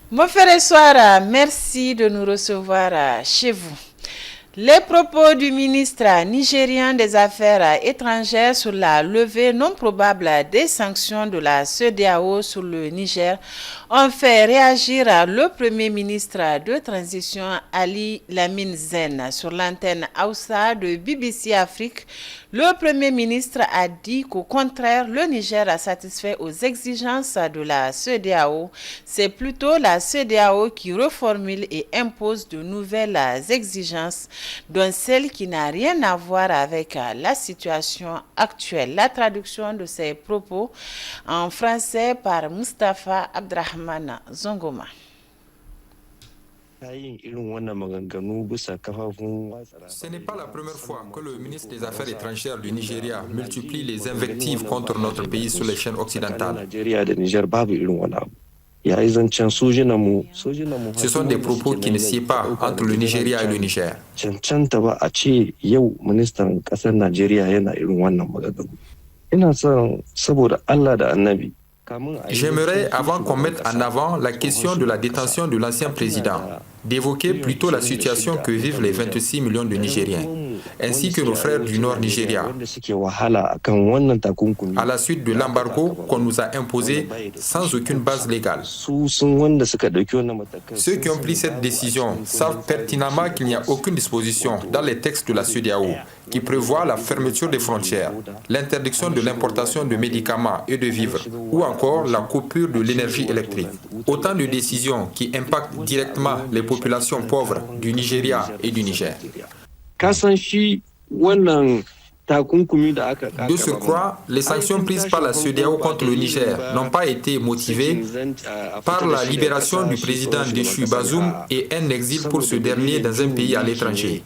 Mon frère et soeur, merci de nous recevoir chez vous. Les propos du ministre nigérien des Affaires étrangères sur la levée non probable des sanctions de la CEDEAO sur le Niger ont fait réagir le Premier ministre de transition Ali Lamine Zen sur l'antenne Hausa de BBC Afrique. Le Premier ministre a dit qu'au contraire, le Niger a satisfait aux exigences de la CEDEAO. C'est plutôt la CEDEAO qui reformule et impose de nouvelles exigences, dont celle qui n'a rien à voir avec la situation actuelle. La traduction de ces propos en français par Mustapha Abdrahman Zongoma. Ce n'est pas la première fois que le ministre des Affaires étrangères du Nigeria multiplie les invectives contre notre pays sur les chaînes occidentales. Ce sont des propos qui ne sied pas entre le Nigeria et le Niger. J'aimerais, avant qu'on mette en avant la question de la détention de l'ancien président, d'évoquer plutôt la situation que vivent les 26 millions de Nigériens, ainsi que nos frères du Nord Nigeria, à la suite de l'embargo qu'on nous a imposé sans aucune base légale. Ceux qui ont pris cette décision savent pertinemment qu'il n'y a aucune disposition dans les textes de la CEDEAO qui prévoit la fermeture des frontières, l'interdiction de l'importation de médicaments et de vivres, ou encore la coupure de l'énergie électrique. Autant de décisions qui impactent directement les populations pauvres du Nigeria et du Niger. De surcroît, les sanctions prises par la CEDEAO contre le Niger n'ont pas été motivées par la libération du président déchu Bazoum et un exil pour ce dernier dans un pays à l'étranger.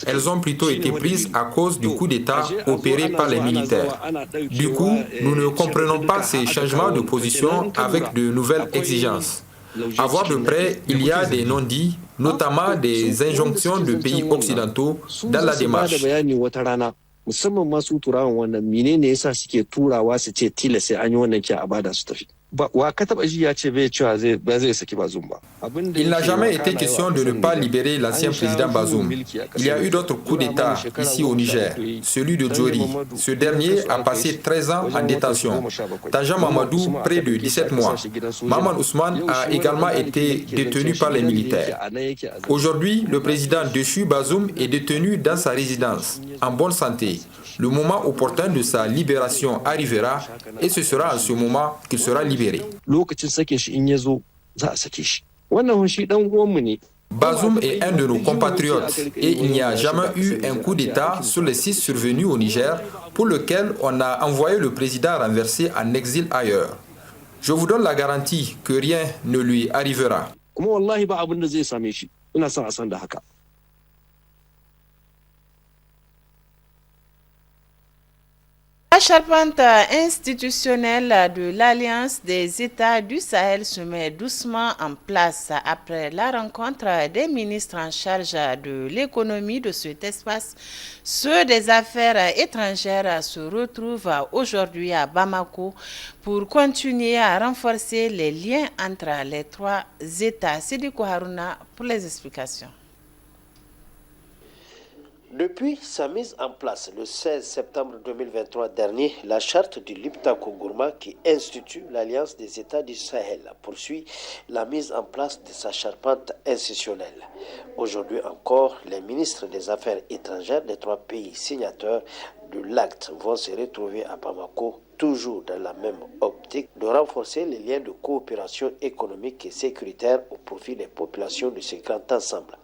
Elles ont plutôt été prises à cause du coup d'État opéré par les militaires. Du coup, nous ne comprenons pas ces changements de position avec de nouvelles exigences. À voir de près, il y a des non-dits, notamment des injonctions de pays occidentaux dans la démarche. Il n'a jamais été question de ne pas libérer l'ancien président Bazoum. Il y a eu d'autres coups d'État ici au Niger, celui de Djori. Ce dernier a passé 13 ans en détention. Tanja Mamadou, près de 17 mois. Maman Ousmane a également été détenu par les militaires. Aujourd'hui, le président déchu Bazoum est détenu dans sa résidence, en bonne santé. Le moment opportun de sa libération arrivera et ce sera à ce moment qu'il sera libéré. Bazoum est un de nos compatriotes et il n'y a jamais eu un coup d'État sur les 6 survenus au Niger pour lequel on a envoyé le président renversé en exil ailleurs. Je vous donne la garantie que rien ne lui arrivera. La charpente institutionnelle de l'Alliance des États du Sahel se met doucement en place après la rencontre des ministres en charge de l'économie de cet espace. Ceux des affaires étrangères se retrouvent aujourd'hui à Bamako pour continuer à renforcer les liens entre les 3 États. Sidiko Haruna pour les explications. Depuis sa mise en place le 16 septembre 2023 dernier, la charte du Liptako Gourma qui institue l'Alliance des États du Sahel poursuit la mise en place de sa charpente institutionnelle. Aujourd'hui encore, les ministres des Affaires étrangères des 3 pays signataires de l'acte vont se retrouver à Bamako, toujours dans la même optique de renforcer les liens de coopération économique et sécuritaire au profit des populations de ce grand ensemble.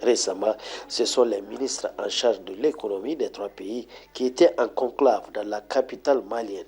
Récemment, ce sont les ministres en charge de l'économie des 3 pays qui étaient en conclave dans la capitale malienne.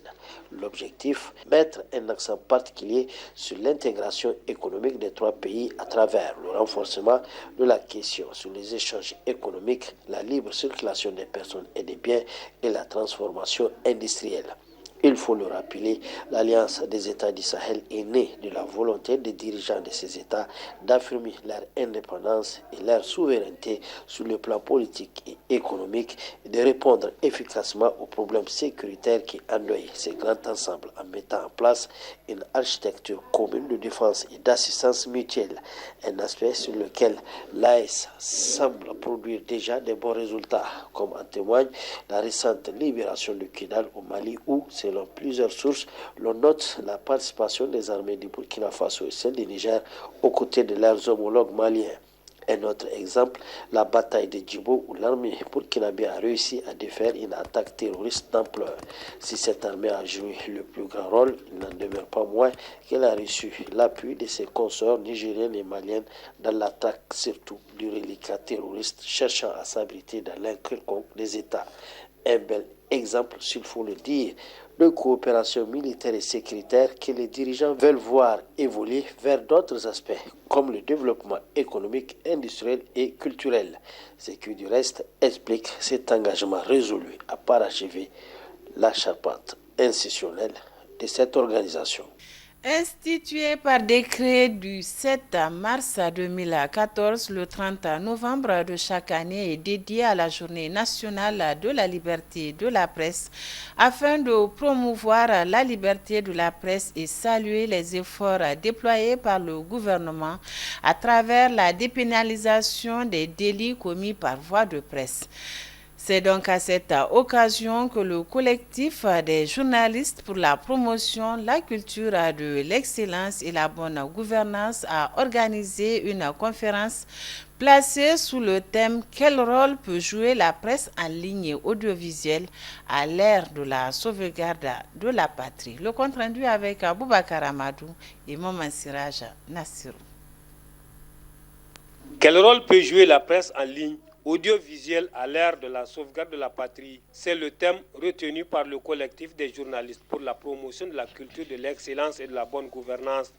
L'objectif, mettre un accent particulier sur l'intégration économique des 3 pays à travers le renforcement de la question sur les échanges économiques, la libre circulation des personnes et des biens et la transformation industrielle. Il faut le rappeler, l'Alliance des États du Sahel est née de la volonté des dirigeants de ces États d'affirmer leur indépendance et leur souveraineté sur le plan politique et économique et de répondre efficacement aux problèmes sécuritaires qui endeuillent ces grands ensembles en mettant en place une architecture commune de défense et d'assistance mutuelle, un aspect sur lequel l'AES semble produire déjà de bons résultats, comme en témoigne la récente libération de Kidal au Mali où, selon plusieurs sources, l'on note la participation des armées du Burkina Faso et celle du Niger aux côtés de leurs homologues maliens. Un autre exemple, la bataille de Djibo où l'armée burkinabé a réussi à défaire une attaque terroriste d'ampleur. Si cette armée a joué le plus grand rôle, il n'en demeure pas moins qu'elle a reçu l'appui de ses consorts nigériennes et maliennes dans l'attaque surtout du reliquat terroriste cherchant à s'abriter dans l'un quelconque des États. Un bel exemple, s'il faut le dire, de coopération militaire et sécuritaire que les dirigeants veulent voir évoluer vers d'autres aspects, comme le développement économique, industriel et culturel. Ce qui, du reste, explique cet engagement résolu à parachever la charpente institutionnelle de cette organisation. Institué par décret du 7 mars 2014, le 30 novembre de chaque année est dédié à la Journée nationale de la liberté de la presse afin de promouvoir la liberté de la presse et saluer les efforts déployés par le gouvernement à travers la dépénalisation des délits commis par voie de presse. C'est donc à cette occasion que le collectif des journalistes pour la promotion, la culture de l'excellence et la bonne gouvernance a organisé une conférence placée sous le thème « Quel rôle peut jouer la presse en ligne et audiovisuelle à l'ère de la sauvegarde de la patrie ?» Le compte-rendu avec Boubacar Amadou et Maman Siraj Nassirou. Quel rôle peut jouer la presse en ligne audiovisuel à l'ère de la sauvegarde de la patrie? C'est le thème retenu par le collectif des journalistes pour la promotion de la culture de l'excellence et de la bonne gouvernance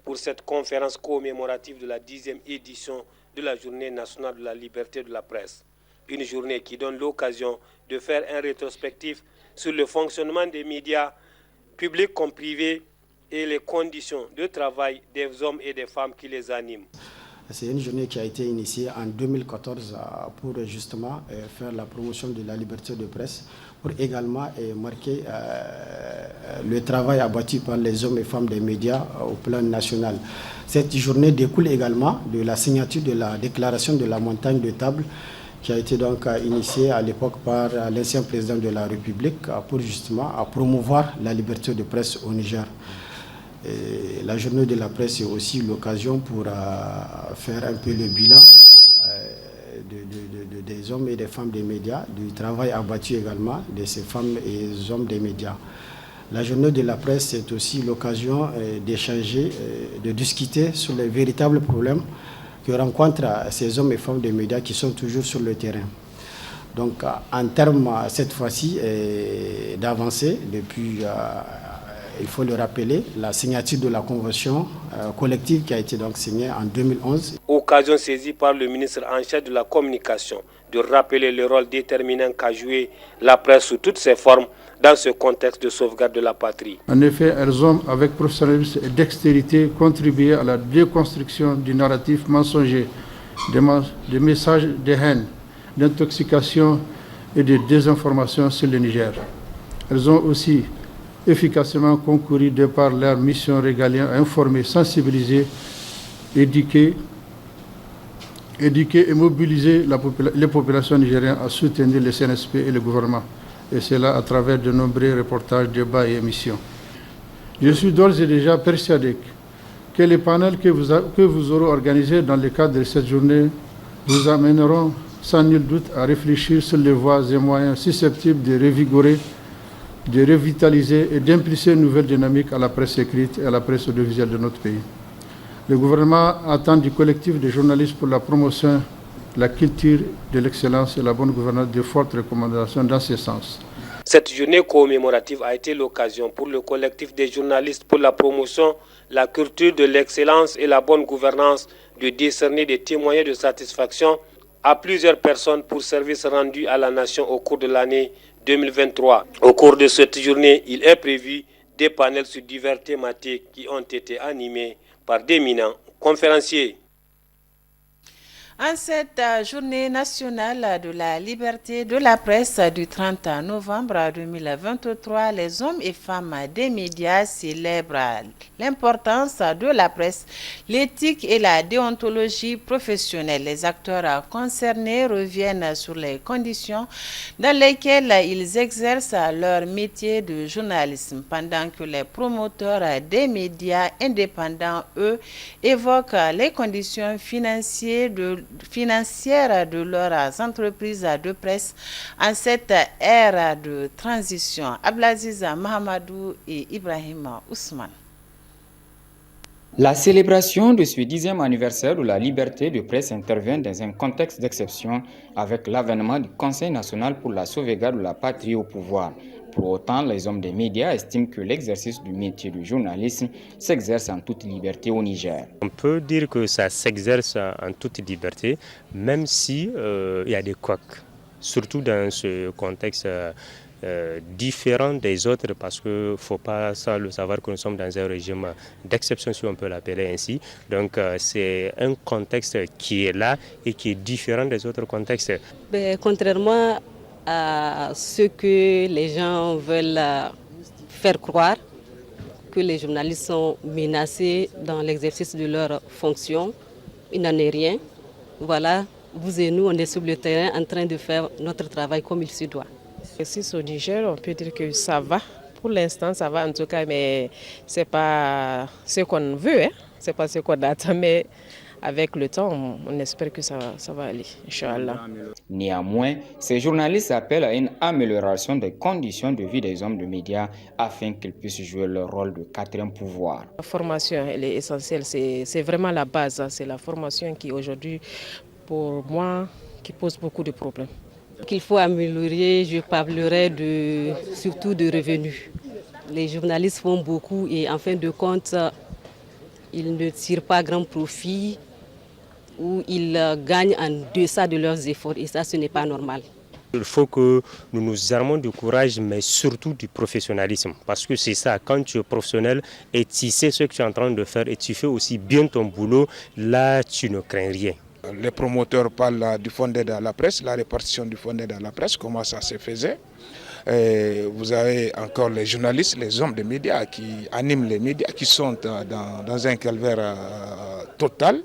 pour cette conférence commémorative de la 10e édition de la Journée nationale de la liberté de la presse. Une journée qui donne l'occasion de faire un rétrospectif sur le fonctionnement des médias, publics comme privés, et les conditions de travail des hommes et des femmes qui les animent. C'est une journée qui a été initiée en 2014 pour justement faire la promotion de la liberté de presse, pour également marquer le travail abattu par les hommes et femmes des médias au plan national. Cette journée découle également de la signature de la déclaration de la montagne de table qui a été donc initiée à l'époque par l'ancien président de la République pour justement promouvoir la liberté de presse au Niger. Et la journée de la presse est aussi l'occasion pour faire un peu le bilan des hommes et des femmes des médias, du travail abattu également de ces femmes et hommes des médias. La journée de la presse est aussi l'occasion d'échanger, de discuter sur les véritables problèmes que rencontrent ces hommes et femmes des médias qui sont toujours sur le terrain. Donc en termes cette fois-ci d'avancée depuis... il faut le rappeler, la signature de la convention collective qui a été donc signée en 2011. Occasion saisie par le ministre en charge de la communication de rappeler le rôle déterminant qu'a joué la presse sous toutes ses formes dans ce contexte de sauvegarde de la patrie. En effet, elles ont, avec professionnalisme et dextérité, contribué à la déconstruction du narratif mensonger, des messages de haine, d'intoxication et de désinformation sur le Niger. Elles ont aussi efficacement concouru de par leur mission régalienne à informer, sensibiliser, éduquer et mobiliser les populations nigériennes à soutenir le CNSP et le gouvernement, et cela à travers de nombreux reportages, débats et émissions. Je suis d'ores et déjà persuadé que les panels que vous aurez organisés dans le cadre de cette journée vous amèneront sans nul doute à réfléchir sur les voies et moyens susceptibles de revigorer, de revitaliser et d'impulser une nouvelle dynamique à la presse écrite et à la presse audiovisuelle de notre pays. Le gouvernement attend du collectif des journalistes pour la promotion de la culture de l'excellence et la bonne gouvernance de fortes recommandations dans ce sens. Cette journée commémorative a été l'occasion pour le collectif des journalistes pour la promotion, la culture de l'excellence et la bonne gouvernance de décerner des témoignages de satisfaction à plusieurs personnes pour services rendus à la nation au cours de l'année 2023. Au cours de cette journée, il est prévu des panels sur diverses thématiques qui ont été animés par d'éminents conférenciers. En cette journée nationale de la liberté de la presse du 30 novembre 2023, les hommes et femmes des médias célèbrent l'importance de la presse, l'éthique et la déontologie professionnelle. Les acteurs concernés reviennent sur les conditions dans lesquelles ils exercent leur métier de journalisme, pendant que les promoteurs des médias indépendants, eux, évoquent les conditions financières de leurs entreprises de presse en cette ère de transition. Abdelaziz Mahamadou et Ibrahim Ousmane. La célébration de ce 10e anniversaire de la liberté de presse intervient dans un contexte d'exception avec l'avènement du Conseil national pour la sauvegarde de la patrie au pouvoir. Pour autant, les hommes des médias estiment que l'exercice du métier de journalisme s'exerce en toute liberté au Niger. On peut dire que ça s'exerce en toute liberté, même si il y a des couacs, surtout dans ce contexte différent des autres, parce qu'il ne faut pas le savoir que nous sommes dans un régime d'exception, si on peut l'appeler ainsi. Donc c'est un contexte qui est là et qui est différent des autres contextes. Contrairement à ce que les gens veulent faire croire, que les journalistes sont menacés dans l'exercice de leurs fonctions, il n'en est rien. Voilà, vous et nous, on est sur le terrain en train de faire notre travail comme il se doit. Ici au Niger, on peut dire que ça va. Pour l'instant, ça va en tout cas, mais ce n'est pas ce qu'on veut, hein? Ce n'est pas ce qu'on attend, mais avec le temps, on espère que ça va aller, Inch'Allah. Néanmoins, ces journalistes appellent à une amélioration des conditions de vie des hommes de médias afin qu'ils puissent jouer leur rôle de quatrième pouvoir. La formation, elle est essentielle, c'est vraiment la base. C'est la formation qui aujourd'hui, pour moi, qui pose beaucoup de problèmes. Qu'il faut améliorer, je parlerai surtout de revenus. Les journalistes font beaucoup et en fin de compte, ils ne tirent pas grand profit ou ils gagnent en deçà de leurs efforts et ça, ce n'est pas normal. Il faut que nous nous armons du courage, mais surtout du professionnalisme. Parce que c'est ça, quand tu es professionnel et tu sais ce que tu es en train de faire et tu fais aussi bien ton boulot, là, tu ne crains rien. Les promoteurs parlent du fonds d'aide à la presse, la répartition du fonds d'aide à la presse, comment ça se faisait. Et vous avez encore les journalistes, les hommes des médias qui animent les médias, qui sont dans un calvaire total.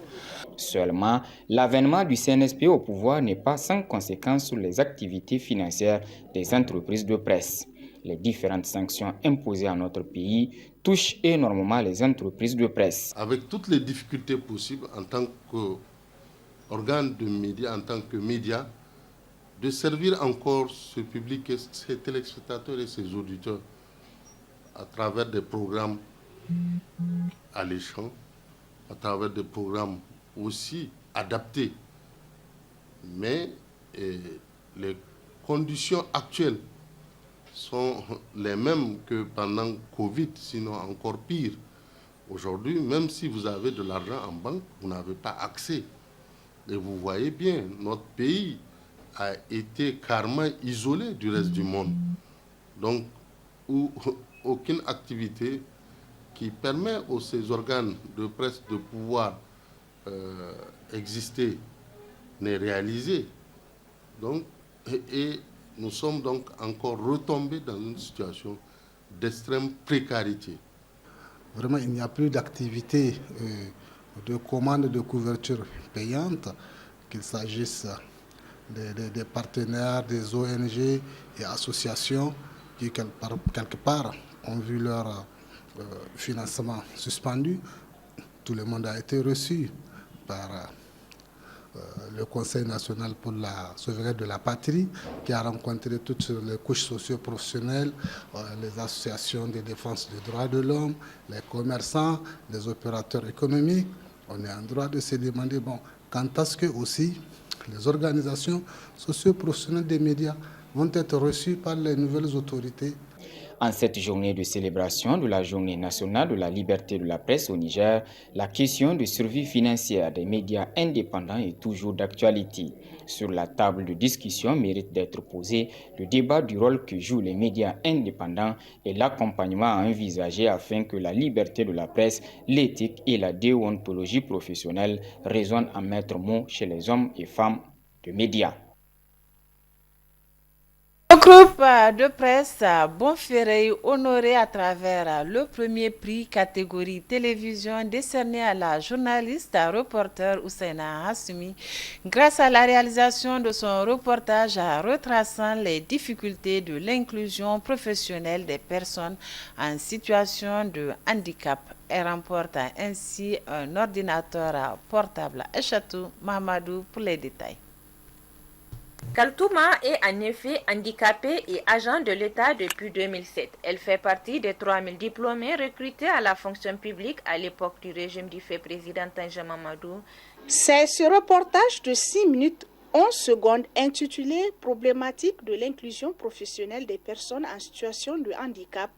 Seulement, l'avènement du CNSP au pouvoir n'est pas sans conséquence sur les activités financières des entreprises de presse. Les différentes sanctions imposées à notre pays touchent énormément les entreprises de presse. Avec toutes les difficultés possibles en tant qu'organe de médias, en tant que média, de servir encore ce public, ses téléspectateurs et ses auditeurs à travers des programmes alléchants, à travers des programmes aussi adaptés. Mais les conditions actuelles sont les mêmes que pendant Covid, sinon encore pire. Aujourd'hui, même si vous avez de l'argent en banque, vous n'avez pas accès. Et vous voyez bien, notre pays a été carrément isolé du reste du monde. Donc, où aucune activité qui permet à ces organes de presse de pouvoir exister n'est réalisée. Donc, et nous sommes donc encore retombés dans une situation d'extrême précarité. Vraiment, il n'y a plus d'activité de commande de couverture payante, qu'il s'agisse des partenaires, des ONG et associations qui, quelque part, ont vu leur financement suspendu. Tout le monde a été reçu par le Conseil national pour la sauvegarde de la patrie, qui a rencontré toutes les couches socio-professionnelles, les associations de défense des droits de l'homme, les commerçants, les opérateurs économiques. On est en droit de se demander, quand est-ce que aussi les organisations socio-professionnelles des médias vont être reçues par les nouvelles autorités. En cette journée de célébration de la Journée nationale de la liberté de la presse au Niger, la question de survie financière des médias indépendants est toujours d'actualité. Sur la table de discussion mérite d'être posé le débat du rôle que jouent les médias indépendants et l'accompagnement à envisager afin que la liberté de la presse, l'éthique et la déontologie professionnelle résonnent en maître mot chez les hommes et femmes de médias. Le groupe de presse Bonferré honoré à travers le premier prix catégorie télévision décerné à la journaliste reporter Ousseina Hassoumi grâce à la réalisation de son reportage retraçant les difficultés de l'inclusion professionnelle des personnes en situation de handicap. Elle remporte ainsi un ordinateur portable. Achatou Mahamadou pour les détails. Kaltouma est en effet handicapée et agent de l'État depuis 2007. Elle fait partie des 3000 diplômés recrutés à la fonction publique à l'époque du régime du fait président Tanja Mamadou. C'est ce reportage de 6 minutes 11 secondes intitulé « Problématique de l'inclusion professionnelle des personnes en situation de handicap »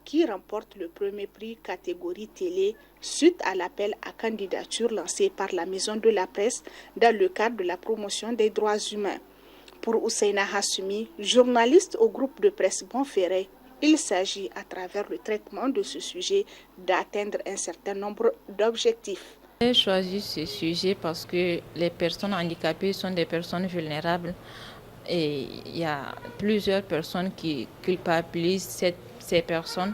qui remporte le premier prix catégorie télé suite à l'appel à candidature lancé par la Maison de la Presse dans le cadre de la promotion des droits humains. Pour Ousseina Hassoumi, journaliste au groupe de presse Bonferré, il s'agit à travers le traitement de ce sujet d'atteindre un certain nombre d'objectifs. J'ai choisi ce sujet parce que les personnes handicapées sont des personnes vulnérables et il y a plusieurs personnes qui culpabilisent ces personnes.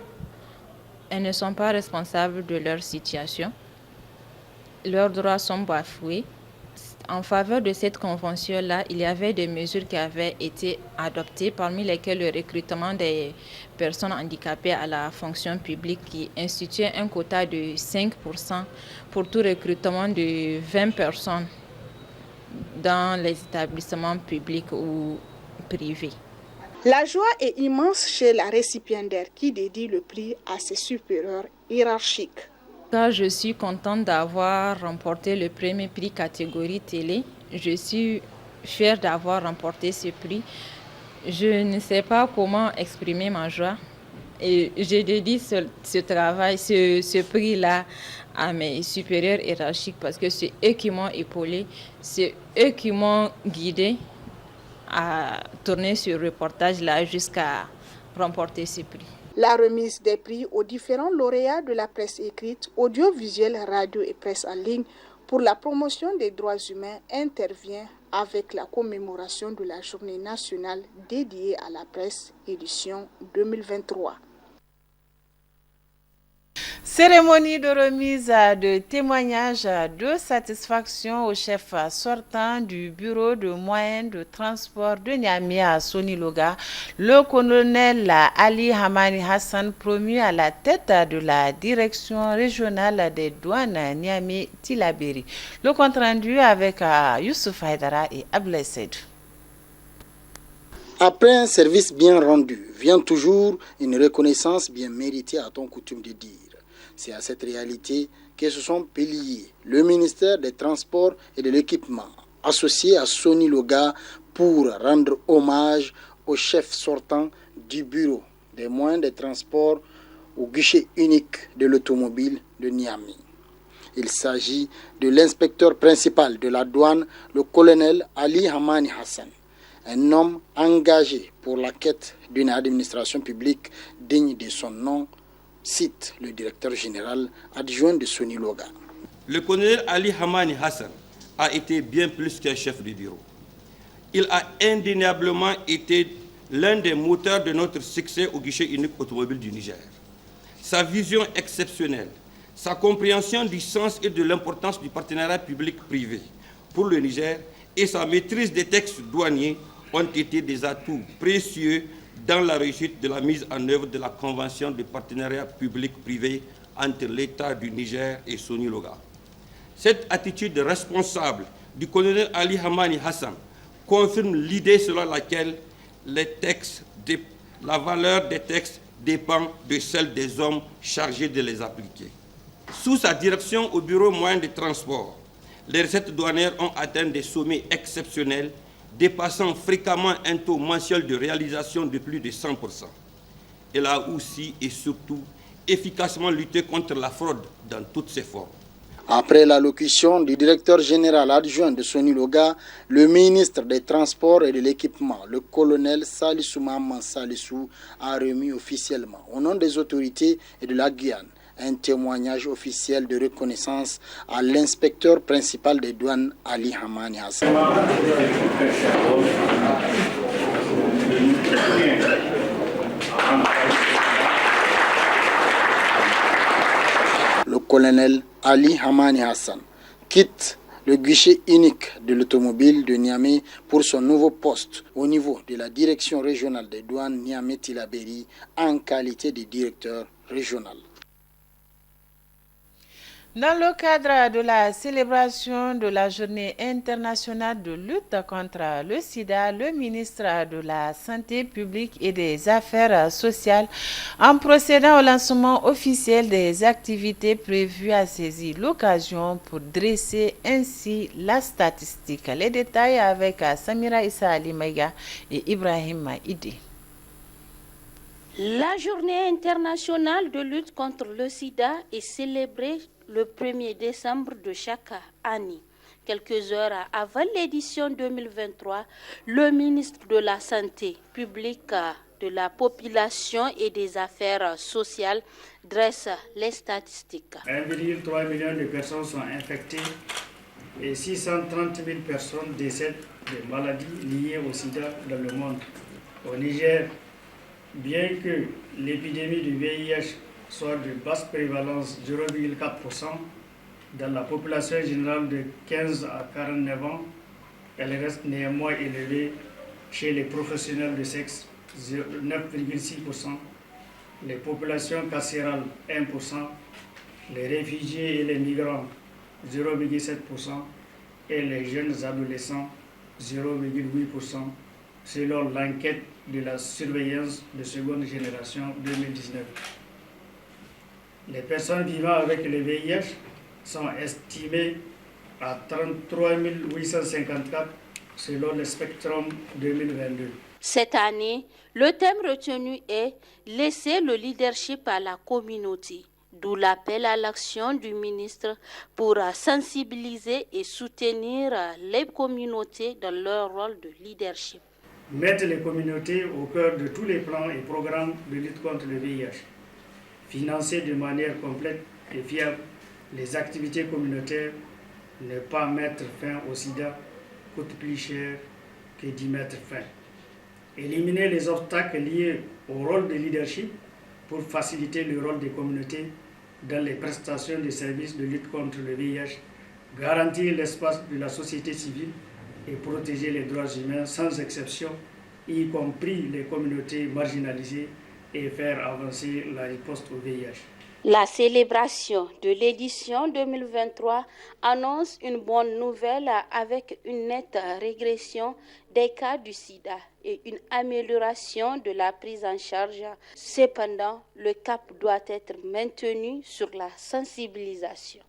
Elles ne sont pas responsables de leur situation. Leurs droits sont bafoués. En faveur de cette convention-là, il y avait des mesures qui avaient été adoptées, parmi lesquelles le recrutement des personnes handicapées à la fonction publique qui instituait un quota de 5% pour tout recrutement de 20 personnes dans les établissements publics ou privés. La joie est immense chez la récipiendaire qui dédie le prix à ses supérieurs hiérarchiques. Je suis contente d'avoir remporté le premier prix catégorie télé. Je suis fière d'avoir remporté ce prix. Je ne sais pas comment exprimer ma joie. Et je dédie ce travail, ce prix-là à mes supérieurs hiérarchiques parce que c'est eux qui m'ont épaulé, c'est eux qui m'ont guidé à tourner ce reportage-là jusqu'à remporter ce prix. La remise des prix aux différents lauréats de la presse écrite, audiovisuelle, radio et presse en ligne pour la promotion des droits humains intervient avec la commémoration de la Journée nationale dédiée à la presse, édition 2023. Cérémonie de remise de témoignages de satisfaction au chef sortant du bureau de moyens de transport de Niamey à Soniloga, le colonel Ali Hamani Hassan, promu à la tête de la direction régionale des douanes Niamey-Tilaberi. Le compte rendu avec Youssouf Haïdara et Ablaye Seydou. Après un service bien rendu, vient toujours une reconnaissance bien méritée, a-t-on coutume de dire. C'est à cette réalité que se sont pliés le ministère des Transports et de l'Équipement, associé à Soniloga, pour rendre hommage au chef sortant du bureau des moyens de transport au guichet unique de l'automobile de Niamey. Il s'agit de l'inspecteur principal de la douane, le colonel Ali Hamani Hassan, un homme engagé pour la quête d'une administration publique digne de son nom, cite le directeur général adjoint de Soniloga. Le colonel Ali Hamani Hassan a été bien plus qu'un chef de bureau. Il a indéniablement été l'un des moteurs de notre succès au guichet unique automobile du Niger. Sa vision exceptionnelle, sa compréhension du sens et de l'importance du partenariat public-privé pour le Niger et sa maîtrise des textes douaniers ont été des atouts précieux dans la réussite de la mise en œuvre de la convention de partenariat public-privé entre l'État du Niger et Soniloga. Cette attitude responsable du colonel Ali Hamani Hassan confirme l'idée selon laquelle la valeur des textes dépend de celle des hommes chargés de les appliquer. Sous sa direction au bureau moyen de transport, les recettes douanières ont atteint des sommets exceptionnels, dépassant fréquemment un taux mensuel de réalisation de plus de 100%. Elle a aussi et surtout efficacement lutté contre la fraude dans toutes ses formes. Après l'allocution du directeur général adjoint de Sony Loga, le ministre des Transports et de l'Équipement, le colonel Salissou Maman Salissou, a remis officiellement, au nom des autorités et de la Guyane, un témoignage officiel de reconnaissance à l'inspecteur principal des douanes, Ali Hamani Hassan. Le colonel Ali Hamani Hassan quitte le guichet unique de l'automobile de Niamey pour son nouveau poste au niveau de la direction régionale des douanes Niamey-Tilaberi en qualité de directeur régional. Dans le cadre de la célébration de la Journée internationale de lutte contre le sida, le ministre de la Santé publique et des Affaires sociales, en procédant au lancement officiel des activités prévues, a saisi l'occasion pour dresser ainsi la statistique. Les détails avec Samira Issa Ali Maïga et Ibrahim Idi. La Journée internationale de lutte contre le sida est célébrée le 1er décembre de chaque année. Quelques heures avant l'édition 2023, le ministre de la Santé publique, de la Population et des Affaires sociales dresse les statistiques. 1,3 million de personnes sont infectées et 630 000 personnes décèdent de maladies liées au sida dans le monde. Au Niger, bien que l'épidémie du VIH soit de basse prévalence 0,4% dans la population générale de 15 à 49 ans, elle reste néanmoins élevée chez les professionnels de sexe 9,6%, les populations carcérales 1%, les réfugiés et les migrants 0,7% et les jeunes adolescents 0,8%, selon l'enquête de la surveillance de seconde génération 2019. Les personnes vivant avec le VIH sont estimées à 33 854 selon le Spectrum 2022. Cette année, le thème retenu est « Laisser le leadership à la communauté », d'où l'appel à l'action du ministre pour sensibiliser et soutenir les communautés dans leur rôle de leadership. Mettre les communautés au cœur de tous les plans et programmes de lutte contre le VIH. Financer de manière complète et fiable les activités communautaires, ne pas mettre fin au sida coûte plus cher que d'y mettre fin. Éliminer les obstacles liés au rôle de leadership pour faciliter le rôle des communautés dans les prestations de services de lutte contre le VIH, garantir l'espace de la société civile et protéger les droits humains sans exception, y compris les communautés marginalisées, et faire avancer la riposte au VIH. La célébration de l'édition 2023 annonce une bonne nouvelle avec une nette régression des cas du sida et une amélioration de la prise en charge. Cependant, le cap doit être maintenu sur la sensibilisation.